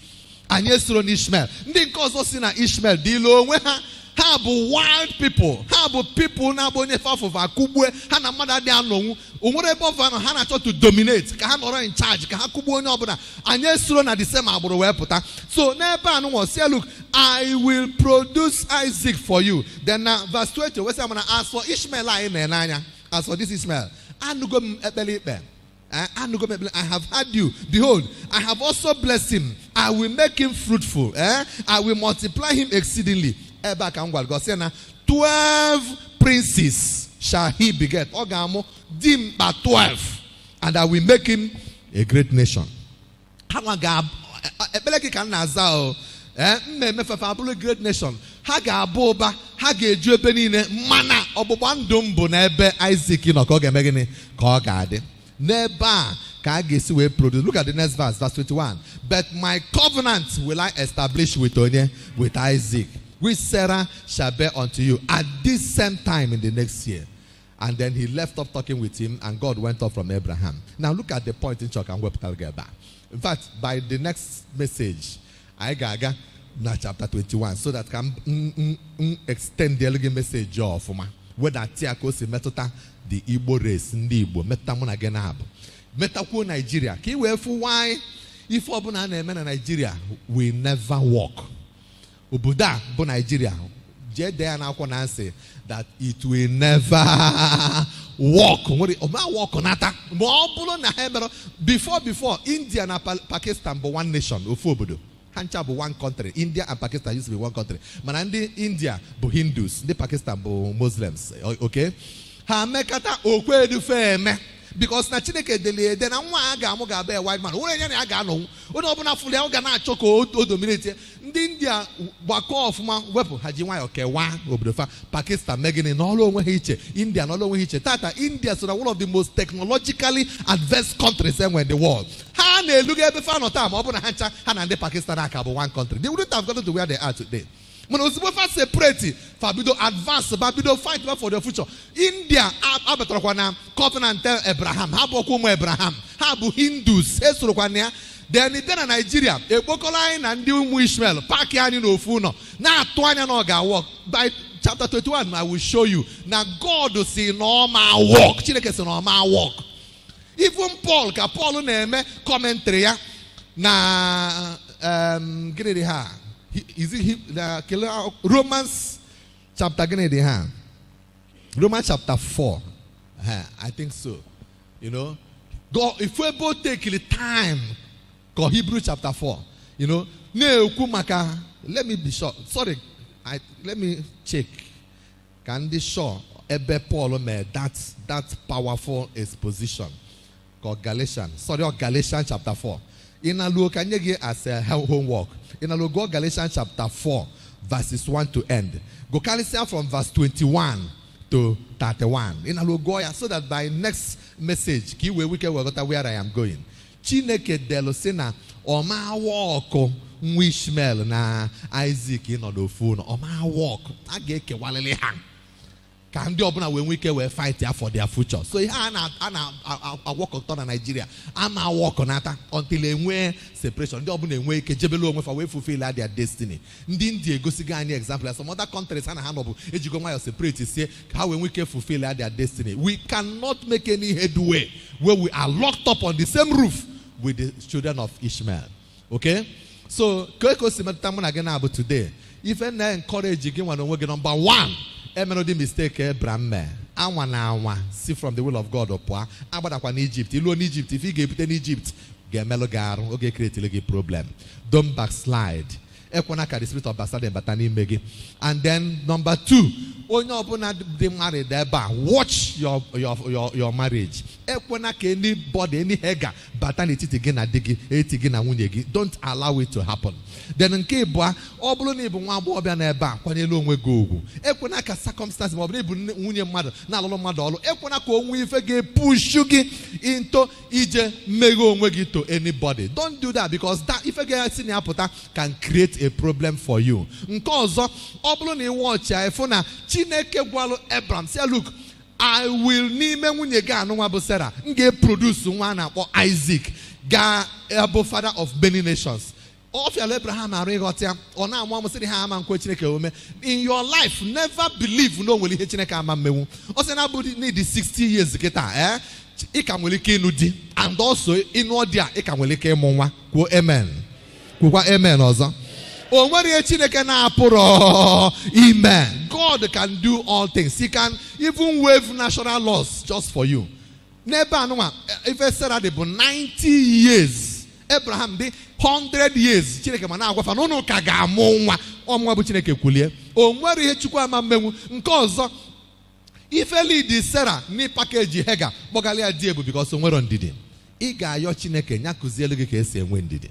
Anyị esoro n'Ishmael. Ndị nke ọzọ si na Ishmael dị ilu onwe ha. Ha bụ wild people. Ha bụ people na-abụ onye fafụfa akụgbue. Ha na mmadụ adịghị anọnwụ. O nwere ebe ọbụla nọ ha na-achọ to dominate, ka ha nọrọ in charge, ka ha kụgbuo onye ọbụla. Anyị esoro na the same agbụrụ wee pụta. So n'ebe a nụnwa say, look, I will produce Isaac for you. Then verse 20, we say, I'm going to ask for Ishmael anyị na-ene anya. As for this Ishmael, anụgo m ekpele ikpe. I have had you. Behold, I have also blessed him. I will make him fruitful. I will multiply him exceedingly. 12 princes shall he beget. Ogamo dim by 12. And I will make him a great nation. Great nation. Haga boba, haga juepenine, mana, obobandumbo nebe Isaac megini kogade. Never kagesi we produce. Look at the next verse 21. But my covenant will I establish with Isaac, which Sarah shall bear unto you at this same time in the next year. And then he left off talking with him, and God went off from Abraham. Now look at the point in Chok and Webtalgeba. In fact, by the next message, I gaga na chapter 21, so that can extend the message of whether Tiakosi metota the Igbo race, ndi Igbo, metamon again ab. Metaku Nigeria. Ki we for why if Obuna na Nigeria we never walk. Ubuda bo Nigeria. Je there na kwona say that it will never walk. Walk onata. Before India and Pakistan were one nation, Ufobodo. Hancha be one country. India and Pakistan used to be one country. Manandi India be Hindus, the Pakistan be Muslims. Okay? Ha mekata okwe du feme. Because na Chineke dele then anwa aga amu ga be white man. Wore nya na aga no. Ono obuna fule o ga na achoko o dominate. Ndi India gbako ofuma wepu haji nwa okewa obodofa. Pakistan megini no lo onwe hiche. India no lo onwe hiche. Tata India is one of the most technologically advanced countries anywhere in the world. Ha na eluga ebe fa no time obuna hancha ha na ndi Pakistan aka be one country. They wouldn't have gotten to where they are today. When we separate, Fabido advance, Fabido fight for the future. India, Abatrokwana, covenant tell Abraham, Habokumo Abraham, Habu Hindus, Esrokwania, then Nigeria, a Bokoline and Dimu Ishmael, Pakiani no Funo. Now, Twania no ga walk. By chapter 21, I will show you. Now, God will see normal walk. Chineke normal walk. Even Paul, Paul name commentary, na Giriha. Is it Romans chapter Romans chapter 4. I think so. You know, God, if we both take the time, go Hebrew chapter 4. You know, let me be sure. Sorry, let me check. Can this show Ebe Paul made that powerful exposition called Galatians? Sorry, Galatians chapter 4. In a look, can you get as a homework? In a look, go Galatians chapter 4, verses 1 to end. Go Galatians from verse 21 to 31. In a look, go so that by next message, we can work out where I am going. Chineke delosena oma walk Ishmael na Isaac in the phone. Oma walk. Ageke walele hang. Can do when we can fight for their future. So I walk on Nigeria. I'm a walk on that until they wear separation. The open way kejebelo with away fulfill their destiny. India go see any example. Some other countries and handle education separate say how when we can fulfill their destiny. We cannot make any headway where we are locked up on the same roof with the children of Ishmael. Okay? So today, if I encourage again number one. Emenodi mistake Abraham. See from the will of God upwa. Abadakwa Egypt. You in Egypt. If you get in Egypt, get melogar. Okay, create a problem. Don't backslide. Ekwanaka the spirit of backsliding batani megi. And then number two, onye ọbụla dị married ebe a, watch your marriage. Ekwena ka anybody, any hega bata n'etiti gị na di gị, eti gị na nwunye gị. Don't allow it to happen. Then nke ịbụa, ọ bụrụ na ịbụ nwa agbọghọbịa n'ebe a, kwanyelu onwe gị ugwu. Ekwena ka circumstances, ma ọ bụrụ na ịbụ nwunye mmadụ na-alụlụ mmadụ ọlụ, ekwena ka onwe ife ga-epushu gị into ije mmeghe onwe gị to anybody. Don't do that, because that ife ga-esi na apụta can create a problem for you. Nke ọzọ, ọ bụrụ na ị watch ya efu na Chineke gwalụ Abraham, say, look, I will n'ime nwunye gị anụ nwa bụ Sarah, m ga-eproduce nwa na-akpọ Isaac, ga-abụ father of many nations. Ofiala Abraham arụ ịghọta ya, ọ na-amụ amụ sịrị ha ama nkwe Chineke ome. In your life, never believe na o nwere ihe Chineke ama mmenwu. Ọ sị na abụ need 60 years kịta, ị ka nwere ike ịnụ di, and also ịnụ di a ị ka nwere ike ịmụ nwa. Kwuo amen. Kwukwa amen ọzọ. O nwere ihe Chineke na-apụrụ ime. God can do all things. He can even waive national laws just for you. N'ebe anụnwa, ife Sarah dị bụ 90 years. Abraham dị 100 years. Chineke ma na-agwafa na ụnụ ka ga-amụ nwa. Ọmụnwa bụ Chineke kwulie. O nwere ihe Chukwu ama mmenwu. Nke ọzọ, ife lead Sarah ni package Hega kpọgala ya di ebu because o nwere ndidi. Ị ga-ayọ Chineke nya kụzielu gị ka esi enwe ndidi.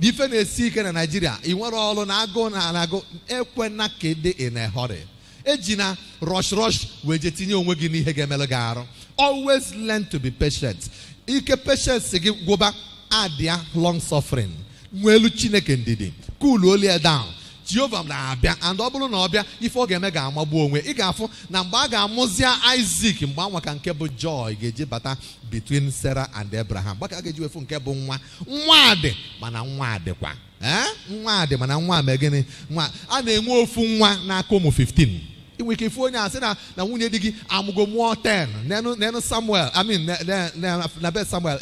Ife na-esi ike na Nigeria, ị nwere ọrụ na agụ na agụ, ekwena ka dị in a hurry. Eji na rush wee je tinye onwe gị n'ihe ga-emelu gị arụ. Always learn to be patient. Ike patience gị gwụba, adia long suffering. Nwelu Chineke ndidi. Cool olie down. Jehova na-abịa, and ọ bụrụ na ọ bịa, ife ọ ga-eme ga-amagbu onwe. Ị ga-afụ na mgbe a ga-amụzia Isaac, mgbe anwa ka nke bụ joy ga-eji bata between Sarah and Abraham. Gbaka a ga-eji wefu nke bụ nwa. Nwa dị mana nwa adịkwa. Nwa dị mana nwa mee gịnị? Nwa a na-enwe ofu nwa n'aka ụmụ 15. Inwe ike ifu onye asị na nwunye di gị amụgo mụọ 10. Nenu Samuel, na be Samuel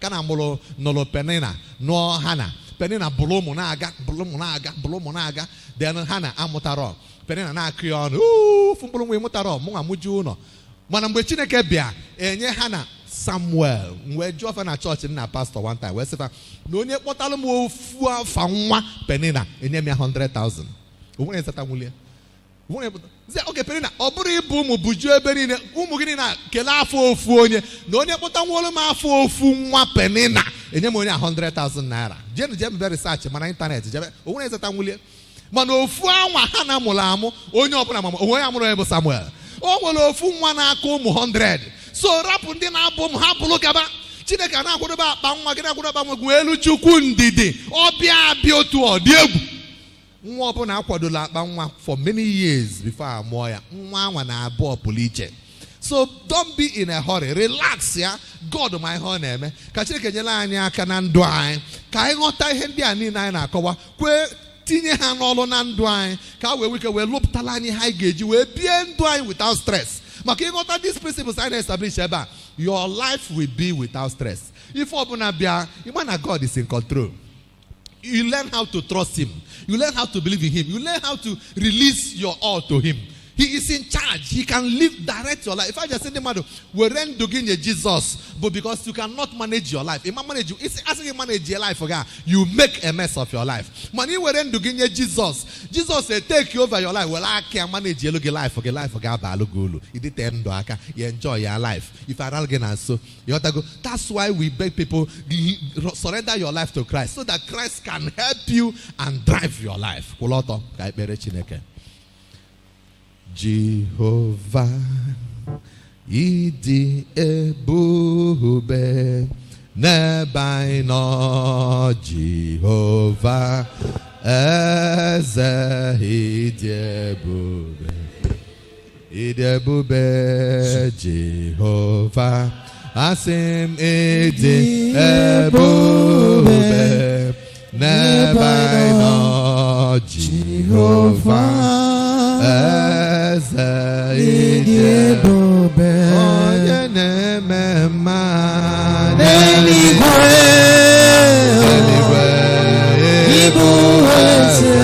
Kana mụrụ nụrụ Penina nụọ Hana. Penina bụrụ ụmụ na-aga. Then Hana amụtara. Penina na-akụ ya ọnụ. Ofu mkpụrụ nwa ịmụtara mụnwa mụju ụlọ. Mana mgbe Chineke bịa enye Hana Samuel, wee jụọ fa na chọọchị nna pastor one time wee sịfa na onye kpọtalụ m ofu afa nwa Penina enye m ya 100,000. O nwere nsata nwulie. Oge Penina, ọ bụrụ ịbụ ụmụ bujuo ebe niile, ụmụ gị niile kelee afọ ofu onye, na onye kpọta nwolu m afọ ofu nwa Penina enye m onye 100,000 naira. Jee mbe research mana ịntanetị jebe, o nwere nsata nwulie. Mana ofu anwa ha na amụrụ amụ, onye ọbụla mama onwe ya amụrụ onye bụ Samuel. O nwere ofu nwa n'aka ụmụ 100. So rapụ ndị na-abụ m ha bụrụ gaba. Chineke na-akwadobe akpa nwa gị, na-akwadobe akpa nwa elu Chukwu ndidi. Ọbịa abịa otu ọ dị egwu. Nwa ọbụla akwadola akpa nwa for many years before amụọ ya. Nwa anwa na-abụ pụrụ iche. So don't be in a hurry. Relax ya. God ma ihe ọ na-eme. Ka Chineke nyere anyị aka na ndụ anyị. Ka anyị ghọta ihe ndị a niile anyị na-akọwa. Kwee tinye ha n'ọlụ na ndụ anyị. Ka wee wike wee lụpụtala anyị ha anyị ga-eji wee bie ndụ anyị without stress. Maka ịghọta these principles anyị na-establish ebe a, your life will be without stress. Ife ọbụla bịa, ịma na God is in control. You learn how to trust Him. You learn how to believe in Him. You learn how to release your all to Him. He is in charge. He can direct your life. If I just say the matter, we rent to gain Jesus, but because you cannot manage your life, if I manage you, it's asking you manage your life, okay? You make a mess of your life. Money we rent to gain Jesus. Jesus said, take over your life. Well, I can manage your life, okay? Life, okay? You enjoy your life. If I don't so you have to go. That's why we beg people surrender your life to Christ, so that Christ can help you and drive your life. Jehovah, ịdị ebube n'ebe nọ. Jehovah, eze ịdị ebube, Jehovah, asị m ịdị ebube n'ebe nọ. Jehovah, eze ịdị ebube, onye na-eme mma n'eluigwe, ịbụ eze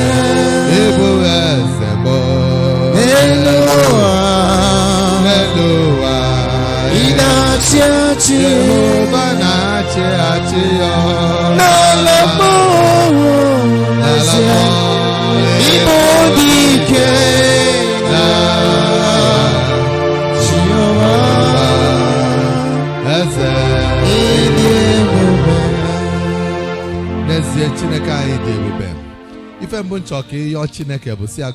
mbụ n'elu ụwa, ị na-achị achị, Jehova na-achị achị n'ala mmụọ, ịbụ dike.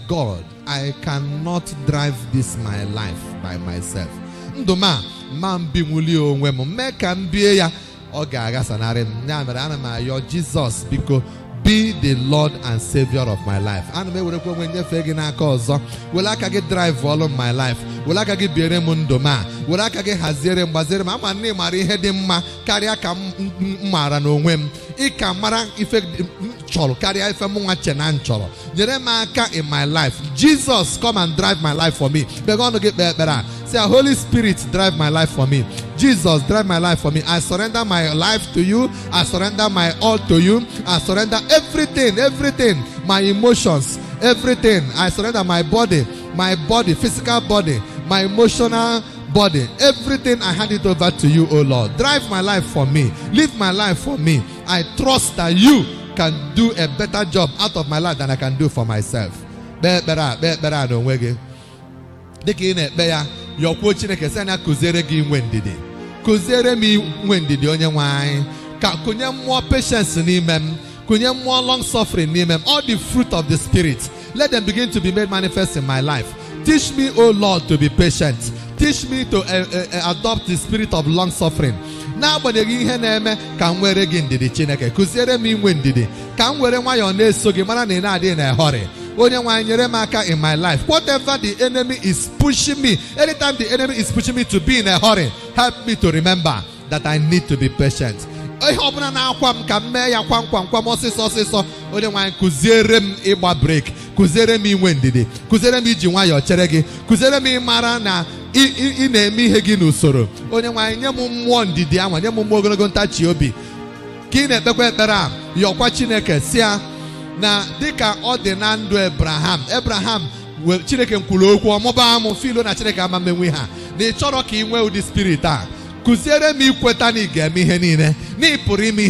God, I cannot drive this my life by myself. Ndoma mambimuli onwe mo meka mbie ya oga aga sanare nyamere ana ma yo Jesus biko be the Lord and Savior of my life. Ana me were kwo nwe fegi na aka ozo. Wele aka gi drive all of my life. Wele aka gi biere m ndoma. Wele aka gi haziere mgbazere ma ama na mara ihe dị mma karịa ka mara na onwe m. Ika mara ife chọrọ karịa ife m nwa chena nchọrọ. Nyere m aka in my life. Jesus, come and drive my life for me. Begin to get better. Say, Holy Spirit, drive my life for me. Jesus, drive my life for me. I surrender my life to you. I surrender my all to you. I surrender everything, my emotions, everything. I surrender my body, physical body, my emotional body, everything. I hand it over to you, oh Lord. Drive my life for me. Live my life for me. I trust that you can do a better job out of my life than I can do for myself. Better don't wege. Dikine beya yokwo Chineke sị na kụziere gị nwe ndidi. Kụziere m nwe ndidi onye nwanyị. Ka kunye mmụọ patience n'ime m. Kunye mmụọ long suffering n'ime m. All the fruit of the Spirit, let them begin to be made manifest in my life. Teach me, O Lord, to be patient. Teach me to adopt the spirit of long suffering. N'agbanyeghị ihe na-eme ka m were gị ndidi Chineke. Kụziere m inwe ndidi. Ka m were nwayọọ na-eso gị mara na ị na-adị na hurry. Onye nwanyị nyere m aka in my life. Whatever the enemy is pushing me, anytime the enemy is pushing me to be in a hurry, help me to remember that I need to be patient. Ihe ọbụla na-akwa m ka m mee ya kwam ọsịsọ. Onye nwanyị kụziere m ịgba break. Kụziere m inwe ndidi. Kụziere m iji nwayọọ chere gị. Kụziere m ịmara na ị na-eme ihe gị n'usoro. Onye nwanyị nye m mmụọ ndidi anwa, nye m mmụọ ogologo ntachi obi. Ka ị na-ekpekwa ekpere a, yọkwa Chineke si ya na dịka ọ dị na ndụ Abraham Chineke kwuru okwu ọmụba amụ filo na Chineke ama mmenwe ha na ị chọrọ ka ị nwee ụdị spirit a. Kụziere m ikweta na ị ga-eme ihe niile, na ị pụrụ ime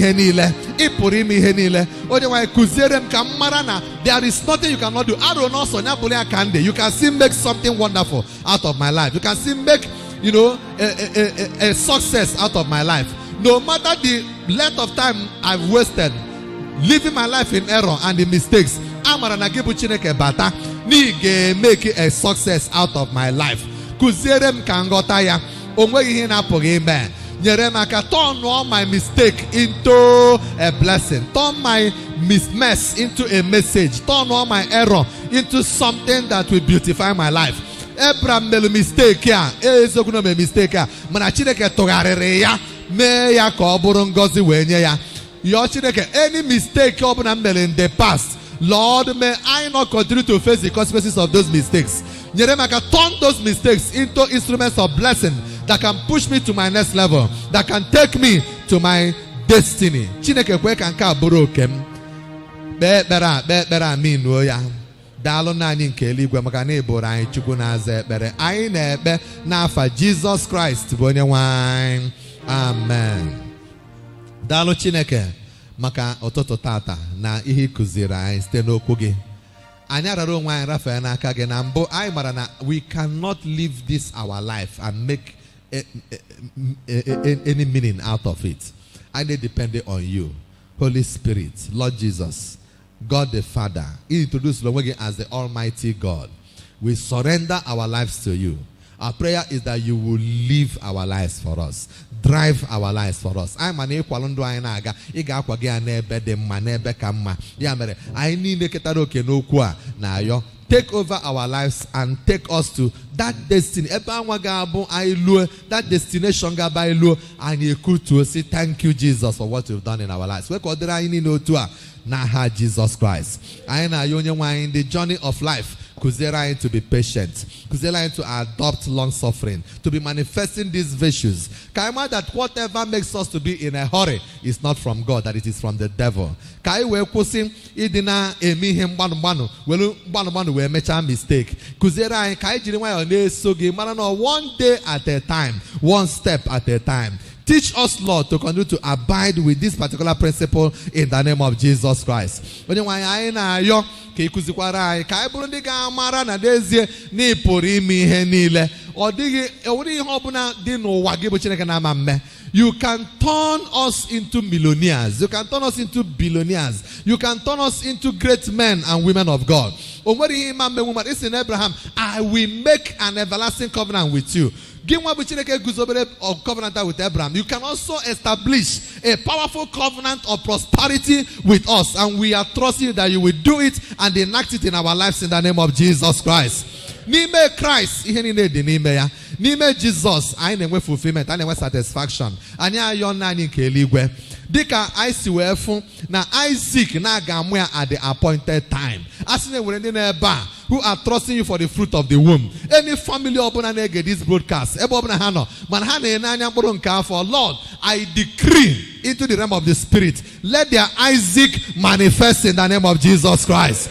ihe niile. Onye nwanyị kụziere m ka m mara na there is nothing you cannot do. Aro n'ọsọ nya bụrụ ya ka ndị. You can still make something wonderful out of my life. You can still make, a success out of my life. No matter the length of time I've wasted living my life in error and the mistakes, amara na gị bụ Chineke bata na ị ga-make a success out of my life. Kụziere m ka nghọta ya. O nweghị ihe na-apụghị ime. Nyere m aka turn all my mistake into a blessing. Turn my mess into a message. Turn all my error into something that will beautify my life. Abraham made a mistake ya. Eziokwu na me mistake ya. Mana Chineke tụgharịrị ya mee ya ka ọ bụrụ ngọzi wee nye ya. Your Chineke, any mistake in the past, Lord, may I not continue to face the consequences of those mistakes. Nyeremaka, turn those mistakes into instruments of blessing that can push me to my next level, that can take me to my destiny. Chineke kwe ka nke a bụrụ oke m. Kpee amin o ya. Daalụ na anyị nke eluigwe maka na ịbụrụ anyị Chukwu na-aza ekpere. Anyị na-ekpe n'afa Jesus Christ bụ onye nwe anyị. Amen. Daalụ Chineke maka ụtụtụ tata na ihe kụziri anyị site n'okwu gị. Anyị arara onwe anyị rafee n'aka gị na mbụ anyị mara na we cannot live this our life and make any meaning out of it. I depend on you, Holy Spirit, Lord Jesus, God the Father. He introduced Lomwegi as the Almighty God. We surrender our lives to you. Our prayer is that you will live our lives for us. Drive our lives for us. I'm an equalundu ainaga. Iga akwa gi anebe de manebe kama. Ya mere, I need to ketaroke no kwa na yo. Take over our lives and take us to that destiny. That destination and you could to say thank you, Jesus, for what you've done in our lives. We Naha Jesus Christ. I know you in the journey of life. Kuzera to be patient. Kuzera to adopt long suffering. To be manifesting these virtues. Kaima that whatever makes us to be in a hurry is not from God, that it is from the devil. Kai we kusim idina emi him banu we make a mistake. Kuzera kai jiriwa one sogi marano one day at a time, one step at a time. Teach us, Lord, to continue to abide with this particular principle in the name of Jesus Christ. Onye nwanyị anyị na-ayọ ka ikuzikwara anyị ka anyị bụrụ ndị ga-amara na n'ezie na ị pụrụ ime ihe niile. Ọ dịghị ihe ọbụla dị n'ụwa gị bụ Chineke na-ama mme. You can turn us into millionaires. You can turn us into billionaires. You can turn us into great men and women of God. It's in Abraham, I will make an everlasting covenant with you. Covenant with Abraham. You can also establish a powerful covenant of prosperity with us, and we are trusting you that you will do it and enact it in our lives in the name of Jesus Christ. N'ime Christ, ihe niile dị n'ime ya. N'ime Jesus, anyị na-enwe fulfillment, anyị na-enwe satisfaction. Anyị ayọ na anyị nke eluigwe. Dịka anyị si wee fụ na Isaac na-aga amụ ya at the appointed time. Asị na enwere ndị na-ebe a who are trusting you for the fruit of the womb. Any family ọbụla na-ege this broadcast, ebe ọbụla ha nọ, mana ha na-ene anya mkpụrụ nke afọ. Lord, I decree into the realm of the spirit, let their Isaac manifest in the name of Jesus Christ.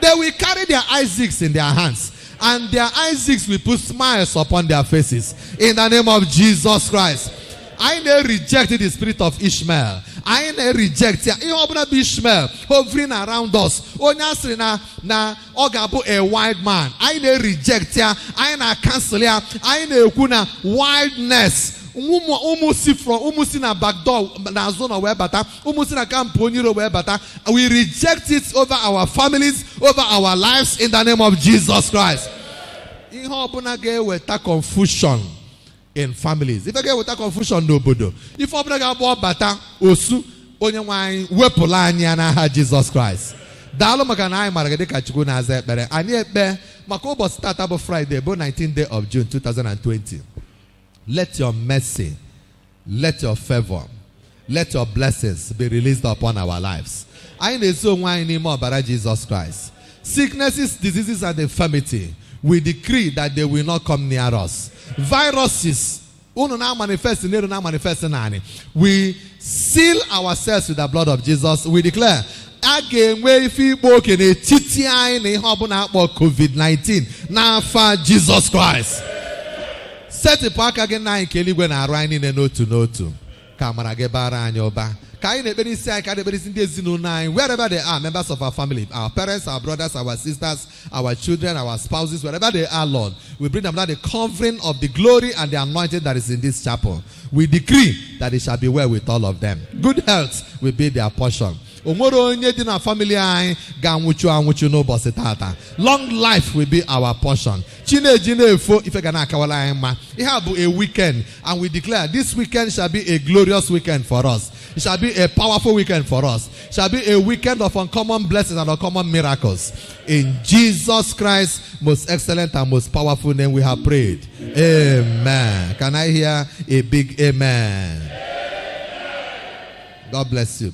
They will carry their Isaacs in their hands, and their Isaacs will put smiles upon their faces in the name of Jesus Christ. I may reject the spirit of Ishmael. I may reject Ishmael hovering around us. Onyasri na ogabu a wild man. I may reject ya. I na cancel ya. I may kuna wildness. Umusi na backdoor na zona where bata. Umusi na kamponiro where bata. We reject it over our families, over our lives in the name of Jesus Christ. Ihe ọbụla ga-eweta confusion in families. If I get without confusion, nobodo. If I bring about bata osu onye nwanyị wepụla anya n'aha Jesus Christ. Daalụ maka na anyị mara gị dịka Chukwu na-aza ekpere. Anyị ekpe maka ụbọchị tata bụ Friday bụ 19th day of June 2020. Let your mercy, let your favor, let your blessings be released upon our lives. Anyị na-ezo onwe anyị n'ime ọbara Jesus Christ. Sicknesses, diseases, and infirmity, we decree that they will not come near us. Viruses, we seal ourselves with the blood of Jesus. We declare, COVID-19, Nafa Jesus Christ. Set the park again now in Keligwe na Arani no. Kamara gebara anyoba. Wherever they are, members of our family, our parents, our brothers, our sisters, our children, our spouses, wherever they are, Lord, we bring them under the covering of the glory and the anointing that is in this chapel. We decree that it shall be well with all of them. Good health will be their portion. Long life will be our portion. It have a weekend, and we declare this weekend shall be a glorious weekend for us. It shall be a powerful weekend for us. It shall be a weekend of uncommon blessings and uncommon miracles. In Jesus Christ's most excellent and most powerful name we have prayed. Amen. Can I hear a big amen? God bless you.